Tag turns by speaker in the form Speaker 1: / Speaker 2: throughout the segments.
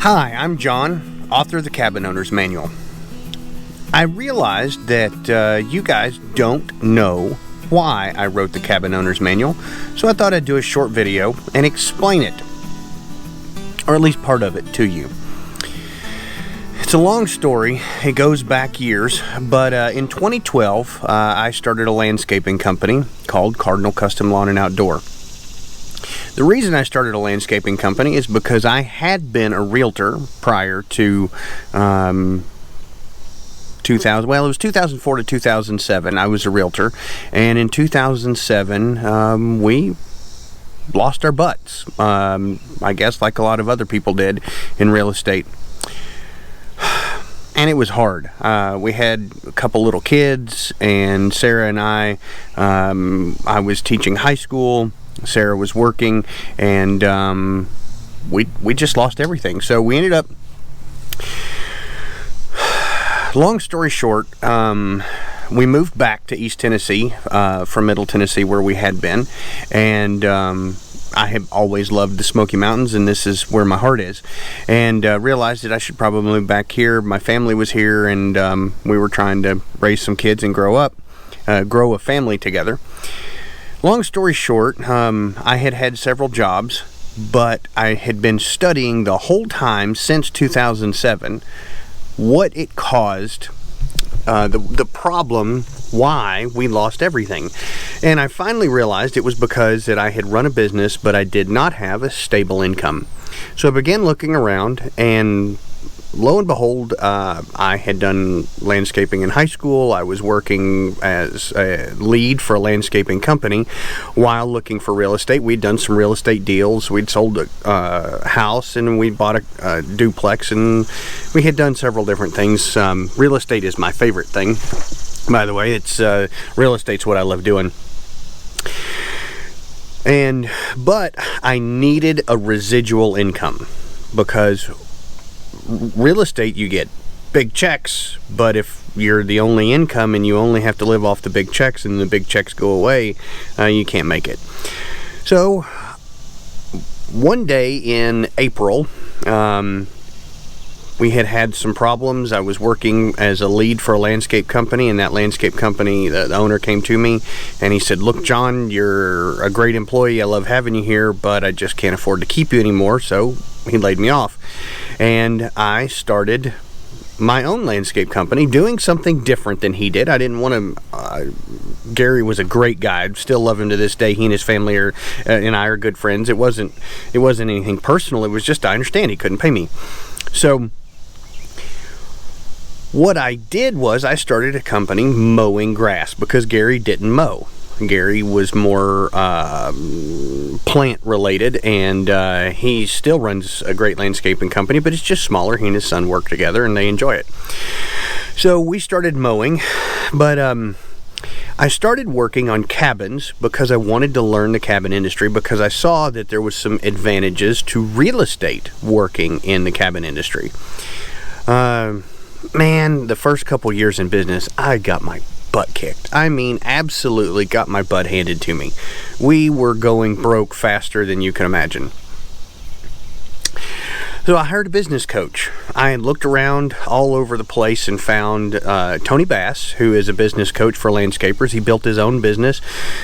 Speaker 1: Hi, I'm John, author of the Cabin Owner's Manual. I realized that you guys don't know why I wrote the Cabin Owner's Manual, so I thought I'd do a short video and explain it, or at least part of it, to you. It's a long story. It goes back years, but in 2012, I started a landscaping company called Cardinal Custom Lawn and Outdoor. The reason I started a landscaping company is because I had been a realtor prior to 2000. Well, it was 2004 to 2007. I was a realtor, and in 2007, we lost our butts. I guess like a lot of other people did in real estate. And it was hard. We had a couple little kids, and Sarah and I was teaching high school. Sarah was working, and we just lost everything. So we ended up, long story short, we moved back to East Tennessee from Middle Tennessee, where we had been, and I have always loved the Smoky Mountains, and this is where my heart is, and realized that I should probably move back here. My family was here, and we were trying to raise some kids and grow a family together. Long story short, I had had several jobs, but I had been studying the whole time since 2007 what it caused, the problem, why we lost everything. And I finally realized it was because that I had run a business, but I did not have a stable income. So I began looking around, and lo and behold, I had done landscaping in high school. I was working as a lead for a landscaping company while looking for real estate. We'd done some real estate deals. We'd sold a house, and we bought a duplex, and we had done several different things. Real estate is my favorite thing, by the way. It's real estate's what I love doing. But I needed a residual income, because real estate, you get big checks, but if you're the only income and you only have to live off the big checks and the big checks go away, you can't make it. So one day in April, we had some problems. I was working as a lead for a landscape company, and that landscape company, the owner came to me and he said, "Look, John, you're a great employee. I love having you here, but I just can't afford to keep you anymore." So he laid me off, and I started my own landscape company, doing something different than he did. I didn't want to. Gary was a great guy. I still love him to this day. He and his family and I are good friends. It wasn't anything personal. It was just, I understand he couldn't pay me. So what I did was I started a company mowing grass, because Gary didn't mow. Gary was more plant related, and he still runs a great landscaping company, but it's just smaller. He and his son work together, and they enjoy it. So we started mowing, but I started working on cabins because I wanted to learn the cabin industry, because I saw that there was some advantages to real estate working in the cabin industry. Man, the first couple years in business, I got my butt kicked. I mean, absolutely got my butt handed to me. We were going broke faster than you can imagine. So I hired a business coach. I had looked around all over the place and found Tony Bass, who is a business coach for landscapers. He built his own business,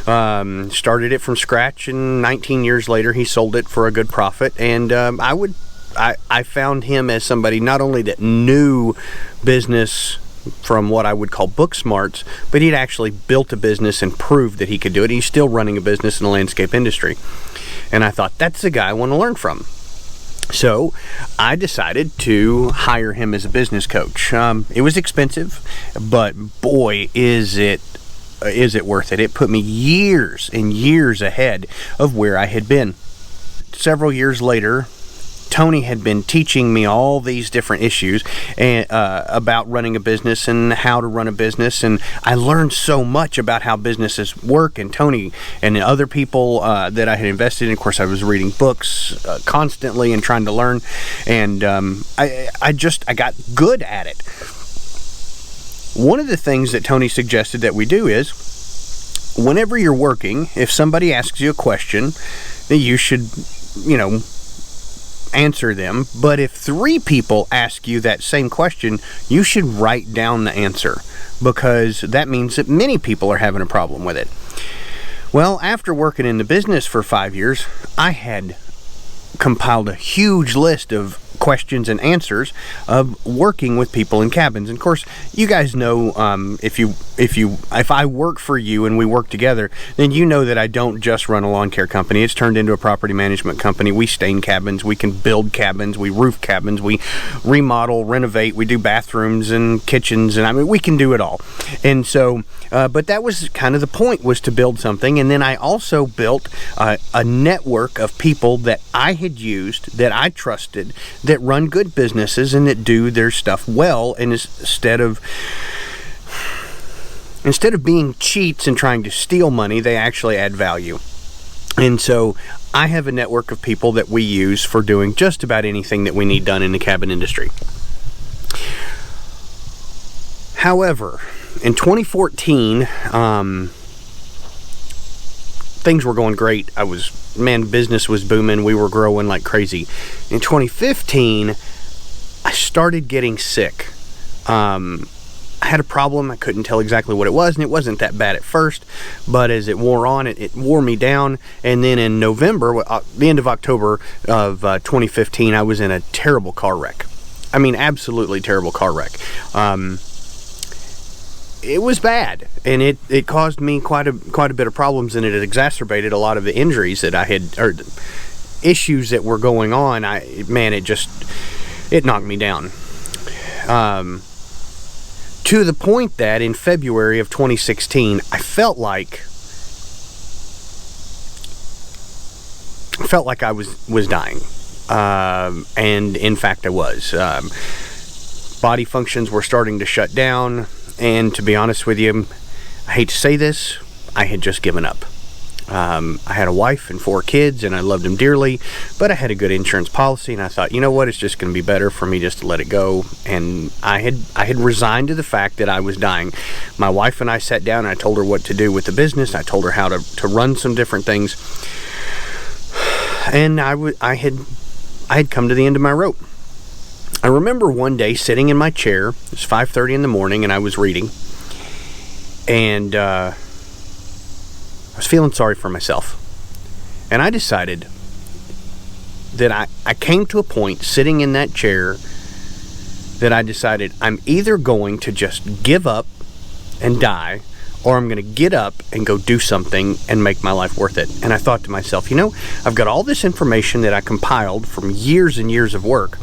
Speaker 1: started it from scratch, and 19 years later he sold it for a good profit. And I found him as somebody not only that knew business from what I would call book smarts, but he'd actually built a business and proved that he could do it. He's still running a business in the landscape industry. And I thought, that's the guy I want to learn from. So I decided to hire him as a business coach. It was expensive, but boy, is it worth it. It put me years and years ahead of where I had been. Several years later, Tony had been teaching me all these different issues and about running a business and how to run a business, and I learned so much about how businesses work, and Tony and other people that I had invested in. Of course, I was reading books constantly and trying to learn, and I got good at it. One of the things that Tony suggested that we do is, whenever you're working, if somebody asks you a question, that you should, answer them. But if 3 people ask you that same question, you should write down the answer, because that means that many people are having a problem with it. Well, after working in the business for 5 years, I had compiled a huge list of questions and answers of working with people in cabins. And of course, you guys know, if I work for you and we work together, then you know that I don't just run a lawn care company. It's turned into a property management company. We stain cabins, we can build cabins, we roof cabins, we remodel, renovate, we do bathrooms and kitchens, and I mean, we can do it all. And so, but that was kind of the point, was to build something. And then I also built a network of people that I had used, that I trusted, that run good businesses and that do their stuff well, and instead of being cheats and trying to steal money, they actually add value. And so I have a network of people that we use for doing just about anything that we need done in the cabin industry. However, in 2014, things were going great. Business was booming. We were growing like crazy. In 2015, I started getting sick. I had a problem. I couldn't tell exactly what it was, and it wasn't that bad at first, but as it wore on, it wore me down. And then in November, the end of October of 2015, I was in a terrible car wreck. I mean, absolutely terrible car wreck. It was bad, and it caused me quite a bit of problems, and it had exacerbated a lot of the injuries that I had, or issues that were going on. It knocked me down. To the point that in February of 2016, I felt like I was dying. And in fact I was. Body functions were starting to shut down. And to be honest with you, I hate to say this, I had just given up. I had a wife and 4 kids, and I loved them dearly, but I had a good insurance policy, and I thought, you know what, it's just going to be better for me just to let it go. And I had resigned to the fact that I was dying. My wife and I sat down, and I told her what to do with the business. I told her how to run some different things. And I had come to the end of my rope. I remember one day sitting in my chair. It was 5:30 in the morning, and I was reading, and I was feeling sorry for myself. And I decided that I came to a point sitting in that chair that I decided I'm either going to just give up and die, or I'm going to get up and go do something and make my life worth it. And I thought to myself, I've got all this information that I compiled from years and years of work,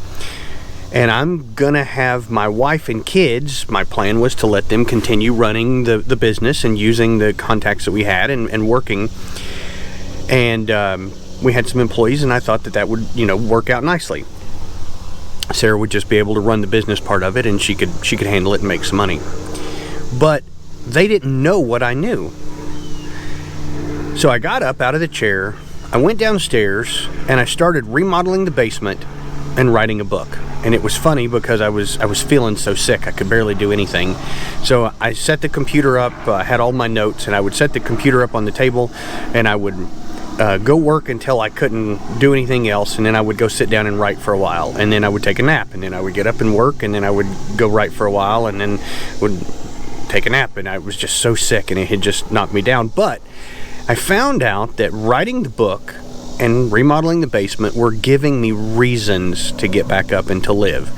Speaker 1: and I'm going to have my wife and kids. My plan was to let them continue running the business and using the contacts that we had and working. And we had some employees, and I thought that would, work out nicely. Sarah would just be able to run the business part of it, and she could handle it and make some money. But they didn't know what I knew. So I got up out of the chair, I went downstairs, and I started remodeling the basement and writing a book. And it was funny because I was feeling so sick I could barely do anything. So I set the computer up, had all my notes, and I would set the computer up on the table, and I would go work until I couldn't do anything else, and then I would go sit down and write for a while, and then I would take a nap, and then I would get up and work, and then I would go write for a while, and then would take a nap. And I was just so sick, and it had just knocked me down. But I found out that writing the book and remodeling the basement were giving me reasons to get back up and to live.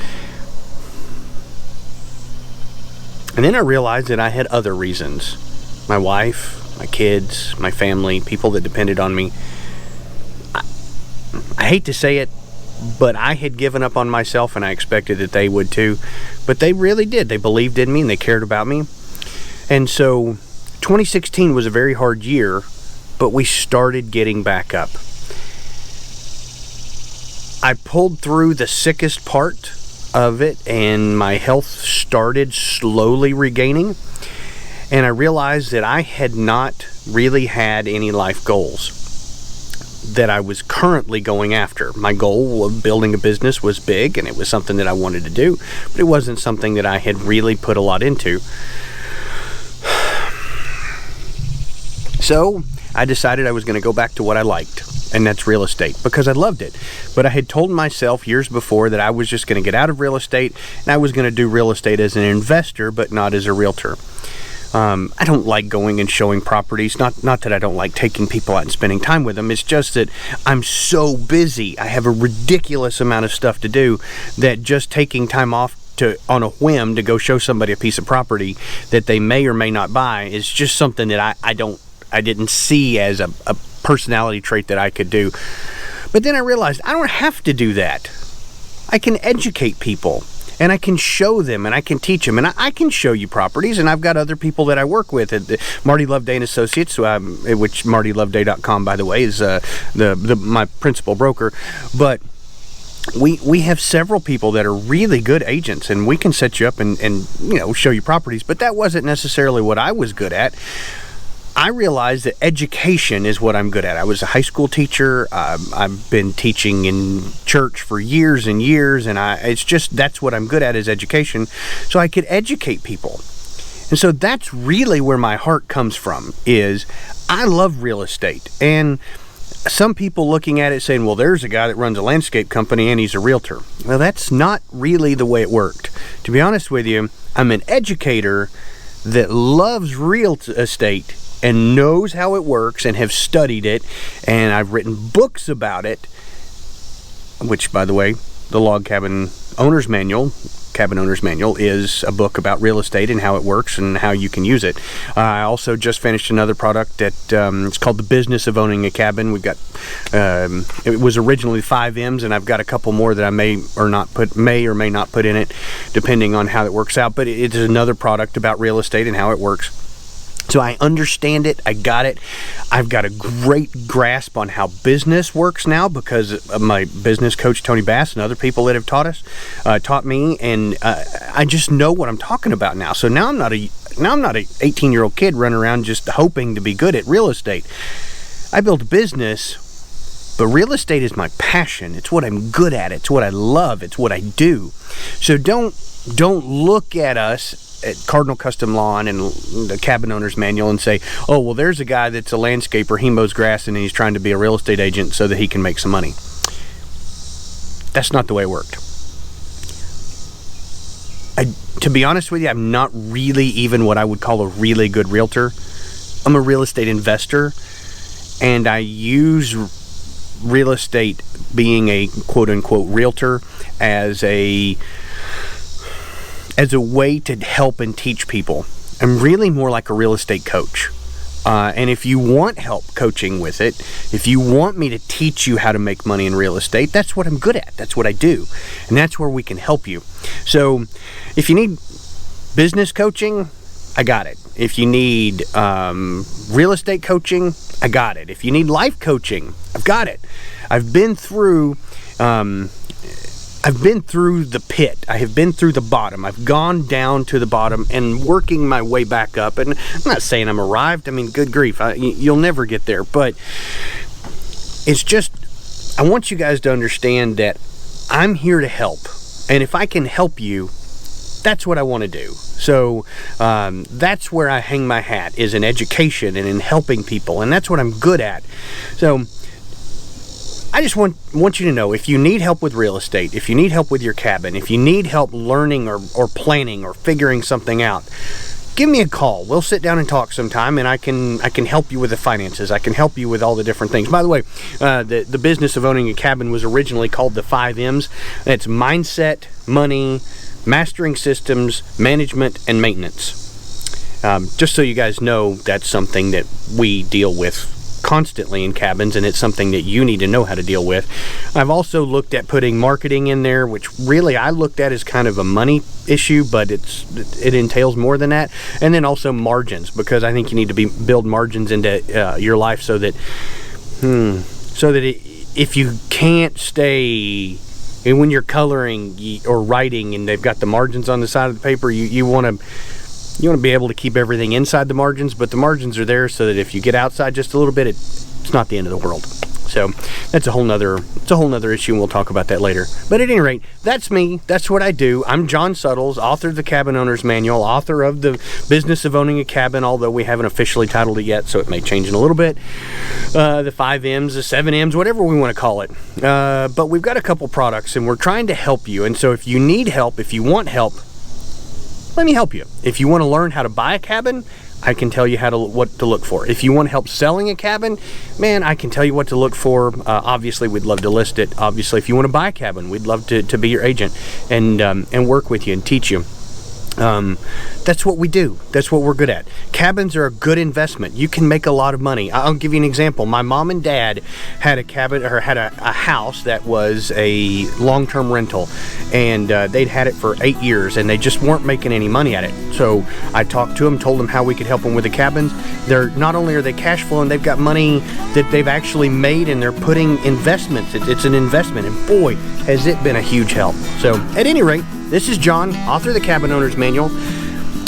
Speaker 1: And then I realized that I had other reasons. My wife, my kids, my family, people that depended on me. I hate to say it, but I had given up on myself, and I expected that they would too. But they really did. They believed in me, and they cared about me. And so 2016 was a very hard year, but we started getting back up. I pulled through the sickest part of it, and my health started slowly regaining. And I realized that I had not really had any life goals that I was currently going after. My goal of building a business was big, and it was something that I wanted to do, but it wasn't something that I had really put a lot into. So I decided I was going to go back to what I liked, and that's real estate, because I loved it. But I had told myself years before that I was just going to get out of real estate, and I was going to do real estate as an investor, but not as a realtor. I don't like going and showing properties. Not that I don't like taking people out and spending time with them. It's just that I'm so busy. I have a ridiculous amount of stuff to do that just taking time off on a whim to go show somebody a piece of property that they may or may not buy is just something that I didn't see as a personality trait that I could do. But then I realized I don't have to do that. I can educate people, and I can show them, and I can teach them, and I can show you properties, and I've got other people that I work with at Marty Loveday and Associates, which martyloveday.com, by the way, is my principal broker. But we have several people that are really good agents, and we can set you up and show you properties. But that wasn't necessarily what I was good at. I realized that education is what I'm good at. I was a high school teacher. I've been teaching in church for years and years, and that's what I'm good at, is education. So I could educate people. And so that's really where my heart comes from, is I love real estate. And some people looking at it saying, well, there's a guy that runs a landscape company and he's a realtor. Well, that's not really the way it worked. To be honest with you, I'm an educator that loves real estate and knows how it works and have studied it, and I've written books about it, which, by the way, the Log Cabin Owner's Manual, is a book about real estate and how it works and how you can use it. I also just finished another product that it's called The Business of Owning a Cabin. We've got it was originally 5 M's, and I've got a couple more that I may or may not put in it, depending on how it works out. But it is another product about real estate and how it works. So I understand it. I got it. I've got a great grasp on how business works now because of my business coach, Tony Bass, and other people that have taught me. And I just know what I'm talking about now. So now I'm not a 18-year-old kid running around just hoping to be good at real estate. I built a business, but real estate is my passion. It's what I'm good at. It's what I love. It's what I do. So don't look at us at Cardinal Custom Lawn and the Cabin Owner's Manual and say, oh, well, there's a guy that's a landscaper, he mows grass, and he's trying to be a real estate agent so that he can make some money. That's not the way it worked. To be honest with you, I'm not really even what I would call a really good realtor. I'm a real estate investor, and I use real estate, being a quote-unquote realtor, as a way to help and teach people. I'm really more like a real estate coach. And if you want help coaching with it, if you want me to teach you how to make money in real estate, that's what I'm good at. That's what I do. And that's where we can help you. So if you need business coaching, I got it. If you need real estate coaching, I got it. If you need life coaching, I've got it. I've been through the pit. I have been through the bottom. I've gone down to the bottom and working my way back up. And I'm not saying I'm arrived. I mean, good grief, you'll never get there. But it's just, I want you guys to understand that I'm here to help. And if I can help you, that's what I want to do. So that's where I hang my hat, is in education and in helping people. And that's what I'm good at. So I just want you to know, if you need help with real estate, if you need help with your cabin, if you need help learning or planning or figuring something out, give me a call. We'll sit down and talk sometime, and I can help you with the finances. I can help you with all the different things. By the way, the Business of Owning a Cabin was originally called the 5 M's. It's mindset, money, mastering systems, management, and maintenance. Just so you guys know, that's something that we deal with constantly in cabins, and it's something that you need to know how to deal with. I've also looked at putting marketing in there, which really I looked at as kind of a money issue, but it entails more than that. And then also margins, because I think you need to build margins into your life so that if you can't stay, and when you're coloring or writing and they've got the margins on the side of the paper, you want to be able to keep everything inside the margins, but the margins are there so that if you get outside just a little bit, it's not the end of the world. So that's a whole nother issue, and we'll talk about that later. But at any rate, that's me. That's what I do. I'm John Suttles, author of the Cabin Owner's Manual, author of the Business of Owning a Cabin, although we haven't officially titled it yet, so it may change in a little bit. The 5 M's, the 7 M's, whatever we want to call it. But we've got a couple products, and we're trying to help you. And so if you need help, if you want help, let me help you. If you want to learn how to buy a cabin, I can tell you what to look for. If you want help selling a cabin, man, I can tell you what to look for. Obviously, we'd love to list it. Obviously, if you want to buy a cabin, we'd love to be your agent and work with you and teach you. That's what we do. That's what we're good at. Cabins are a good investment. You can make a lot of money. I'll give you an example. My mom and dad had a cabin, or had a house that was a long-term rental, and they'd had it for 8 years, and they just weren't making any money at it. So I talked to them, told them how we could help them with the cabins. They're not only are they cash flowing, they've got money that they've actually made, and they're putting investments. It's an investment, and boy, has it been a huge help. So at any rate, this is John, author of the Cabin Owner's Manual.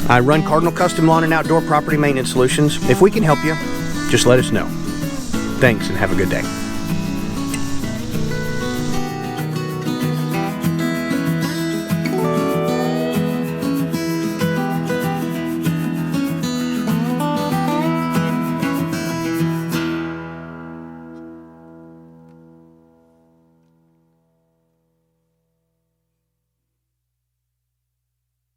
Speaker 1: I run Cardinal Custom Lawn and Outdoor Property Maintenance Solutions. If we can help you, just let us know. Thanks, and have a good day.